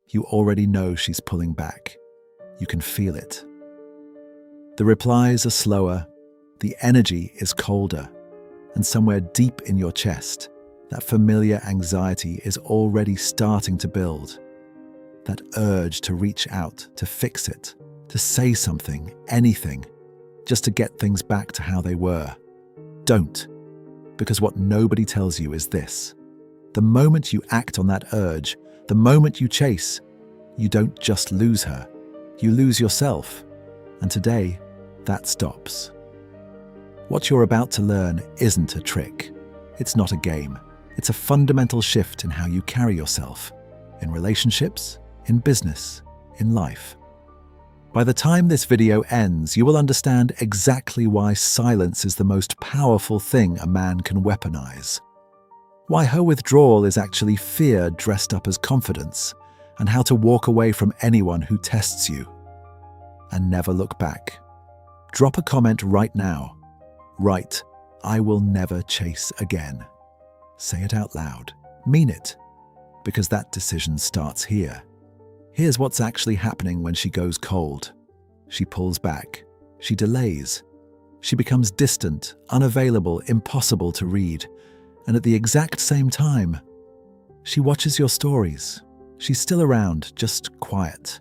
you already know she's pulling back. You can feel it. The replies are slower, the energy is colder, and somewhere deep in your chest, that familiar anxiety is already starting to build. That urge to reach out, to fix it, to say something, anything, just to get things back to how they were. Don't, because what nobody tells you is this. The moment you act on that urge, the moment you chase, you don't just lose her, you lose yourself. And today, that stops. What you're about to learn isn't a trick. It's not a game. It's a fundamental shift in how you carry yourself, in relationships, in business, in life. By the time this video ends, you will understand exactly why silence is the most powerful thing a man can weaponize. Why her withdrawal is actually fear dressed up as confidence, and how to walk away from anyone who tests you. And never look back. Drop a comment right now. Write, "I will never chase again." Say it out loud. Mean it. Because that decision starts here. Here's what's actually happening when she goes cold. She pulls back. She delays. She becomes distant, unavailable, impossible to read. And at the exact same time, she watches your stories. She's still around, just quiet,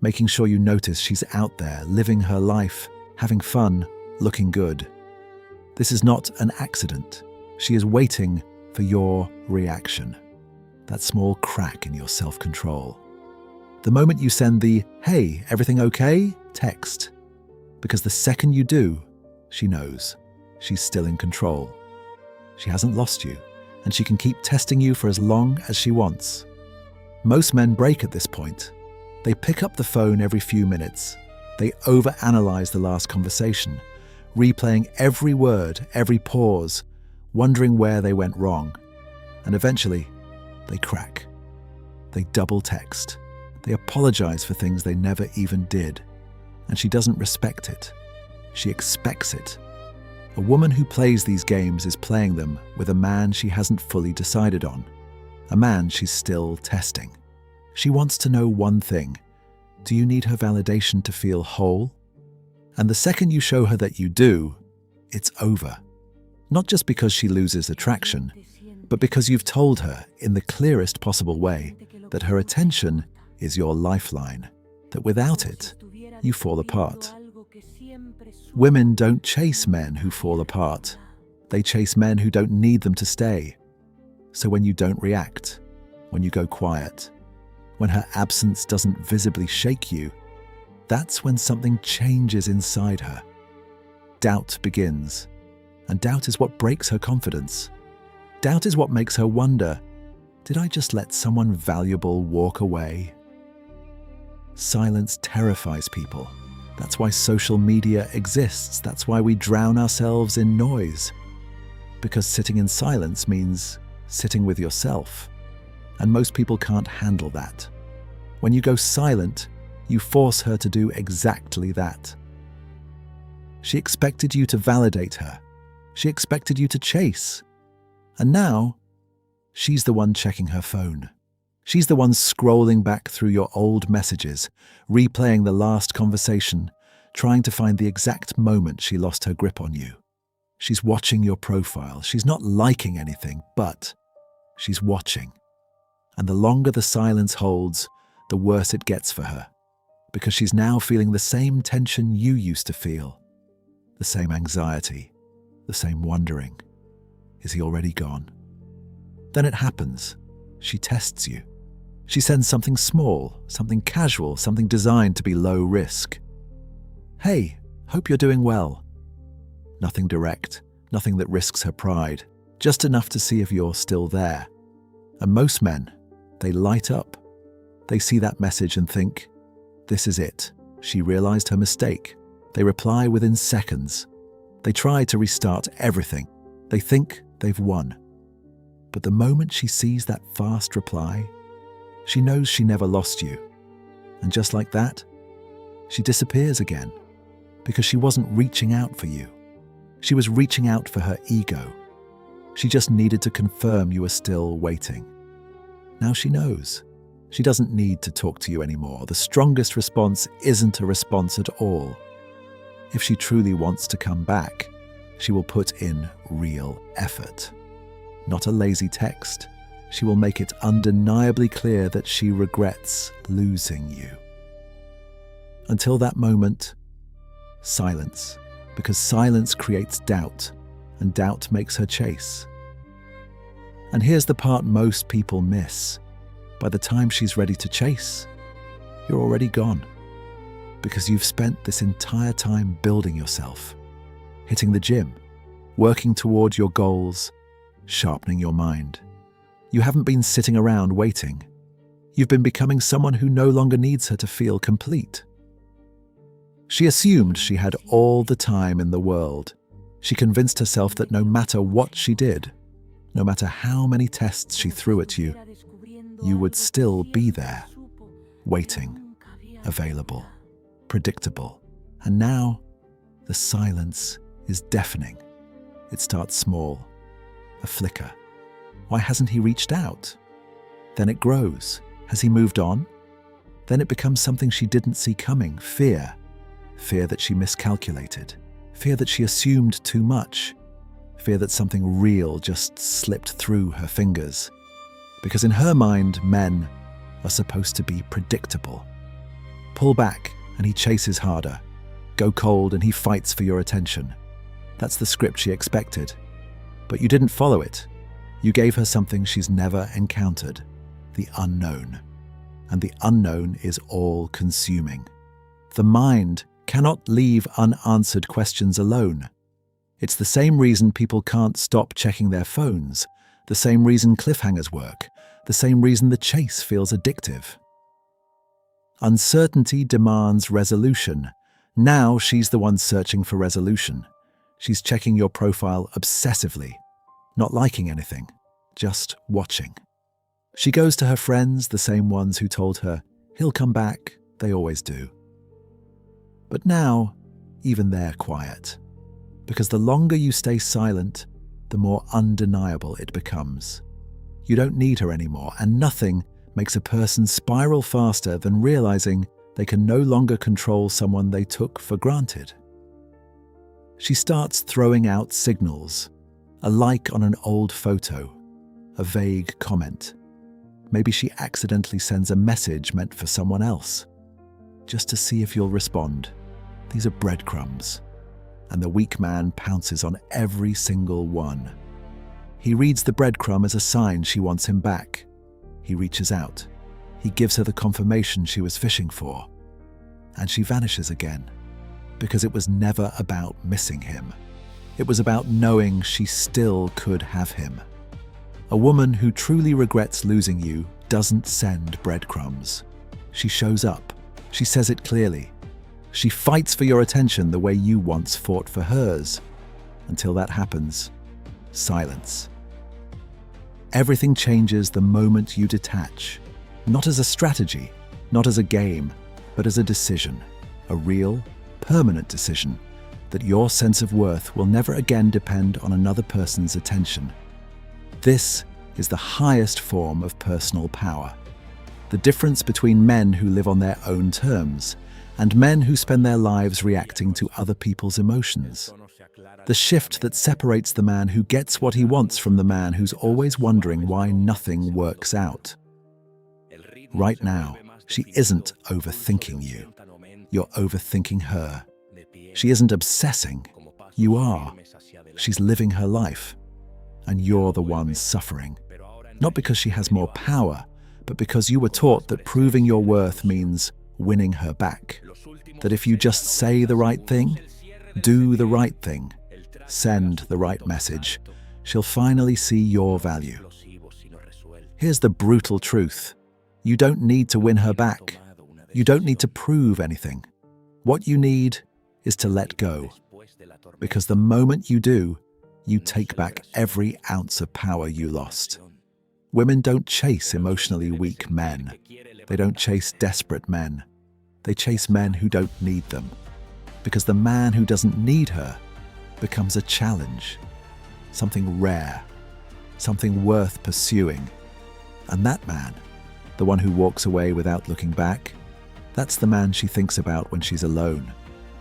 making sure you notice she's out there, living her life, having fun, looking good. This is not an accident. She is waiting for your reaction. That small crack in your self-control. The moment you send the, "Hey, everything okay?" text. Because the second you do, she knows. She's still in control. She hasn't lost you, and she can keep testing you for as long as she wants. Most men break at this point. They pick up the phone every few minutes. They overanalyze the last conversation, replaying every word, every pause, wondering where they went wrong. And eventually, they crack. They double text. They apologize for things they never even did. And she doesn't respect it. She expects it. A woman who plays these games is playing them with a man she hasn't fully decided on. A man she's still testing. She wants to know one thing. Do you need her validation to feel whole? And the second you show her that you do, it's over. Not just because she loses attraction, but because you've told her in the clearest possible way that her attention is your lifeline, that without it, you fall apart. Women don't chase men who fall apart. They chase men who don't need them to stay. So when you don't react, when you go quiet, when her absence doesn't visibly shake you, that's when something changes inside her. Doubt begins. And doubt is what breaks her confidence. Doubt is what makes her wonder, did I just let someone valuable walk away? Silence terrifies people. That's why social media exists. That's why we drown ourselves in noise. Because sitting in silence means sitting with yourself. And most people can't handle that. When you go silent, you force her to do exactly that. She expected you to validate her. She expected you to chase. And now, she's the one checking her phone. She's the one scrolling back through your old messages, replaying the last conversation, trying to find the exact moment she lost her grip on you. She's watching your profile. She's not liking anything, but she's watching. And the longer the silence holds, the worse it gets for her. Because she's now feeling the same tension you used to feel. The same anxiety. The same wondering. Is he already gone? Then it happens. She tests you. She sends something small, something casual, something designed to be low risk. "Hey, hope you're doing well." Nothing direct, nothing that risks her pride, just enough to see if you're still there. And most men, they light up. They see that message and think, this is it. She realized her mistake. They reply within seconds. They try to restart everything. They think they've won. But the moment she sees that fast reply, she knows she never lost you. And just like that, she disappears again. Because she wasn't reaching out for you. She was reaching out for her ego. She just needed to confirm you were still waiting. Now she knows. She doesn't need to talk to you anymore. The strongest response isn't a response at all. If she truly wants to come back, she will put in real effort. Not a lazy text. She will make it undeniably clear that she regrets losing you. Until that moment, silence, because silence creates doubt, and doubt makes her chase. And here's the part most people miss. By the time she's ready to chase, you're already gone. Because you've spent this entire time building yourself, hitting the gym, working toward your goals, sharpening your mind. You haven't been sitting around waiting. You've been becoming someone who no longer needs her to feel complete. She assumed she had all the time in the world. She convinced herself that no matter what she did, no matter how many tests she threw at you, you would still be there, waiting, available, predictable. And now, the silence is deafening. It starts small, a flicker. Why hasn't he reached out? Then it grows. Has he moved on? Then it becomes something she didn't see coming, fear. Fear that she miscalculated. Fear that she assumed too much. Fear that something real just slipped through her fingers. Because in her mind, men are supposed to be predictable. Pull back and he chases harder. Go cold and he fights for your attention. That's the script she expected. But you didn't follow it. You gave her something she's never encountered, the unknown. And the unknown is all-consuming. The mind cannot leave unanswered questions alone. It's the same reason people can't stop checking their phones, the same reason cliffhangers work, the same reason the chase feels addictive. Uncertainty demands resolution. Now she's the one searching for resolution. She's checking your profile obsessively, not liking anything, just watching. She goes to her friends, the same ones who told her, he'll come back, they always do. But now, even they're quiet. Because the longer you stay silent, the more undeniable it becomes. You don't need her anymore, and nothing makes a person spiral faster than realizing they can no longer control someone they took for granted. She starts throwing out signals, a like on an old photo, a vague comment. Maybe she accidentally sends a message meant for someone else, just to see if you'll respond. These are breadcrumbs, and the weak man pounces on every single one. He reads the breadcrumb as a sign she wants him back. He reaches out. He gives her the confirmation she was fishing for. And she vanishes again, because it was never about missing him. It was about knowing she still could have him. A woman who truly regrets losing you doesn't send breadcrumbs. She shows up. She says it clearly. She fights for your attention the way you once fought for hers. Until that happens, silence. Everything changes the moment you detach. Not as a strategy, not as a game, but as a decision. A real, permanent decision that your sense of worth will never again depend on another person's attention. This is the highest form of personal power. The difference between men who live on their own terms and men who spend their lives reacting to other people's emotions. The shift that separates the man who gets what he wants from the man who's always wondering why nothing works out. Right now, she isn't overthinking you. You're overthinking her. She isn't obsessing. You are. She's living her life. And you're the one suffering. Not because she has more power, but because you were taught that proving your worth means winning her back. That if you just say the right thing, do the right thing, send the right message, she'll finally see your value. Here's the brutal truth. You don't need to win her back. You don't need to prove anything. What you need is to let go. Because the moment you do, you take back every ounce of power you lost. Women don't chase emotionally weak men. They don't chase desperate men. They chase men who don't need them. Because the man who doesn't need her becomes a challenge, something rare, something worth pursuing. And that man, the one who walks away without looking back. That's the man she thinks about when she's alone,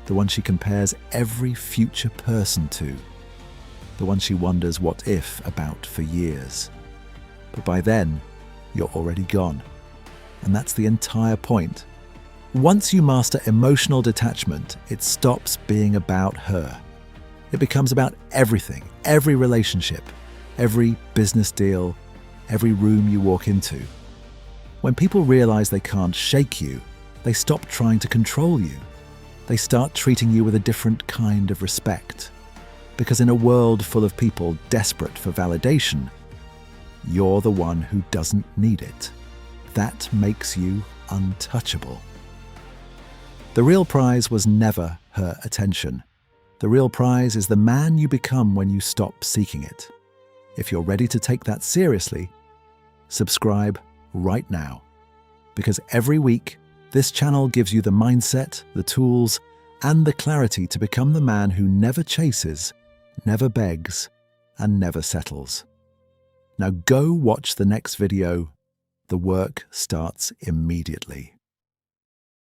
the one she compares every future person to, the one she wonders what if about for years. But by then, you're already gone. And that's the entire point. Once you master emotional detachment, it stops being about her. It becomes about everything, every relationship, every business deal, every room you walk into. When people realize they can't shake you, they stop trying to control you. They start treating you with a different kind of respect. Because in a world full of people desperate for validation, you're the one who doesn't need it. That makes you untouchable. The real prize was never her attention. The real prize is the man you become when you stop seeking it. If you're ready to take that seriously, subscribe right now. Because every week, this channel gives you the mindset, the tools, and the clarity to become the man who never chases, never begs, and never settles. Now go watch the next video. The work starts immediately.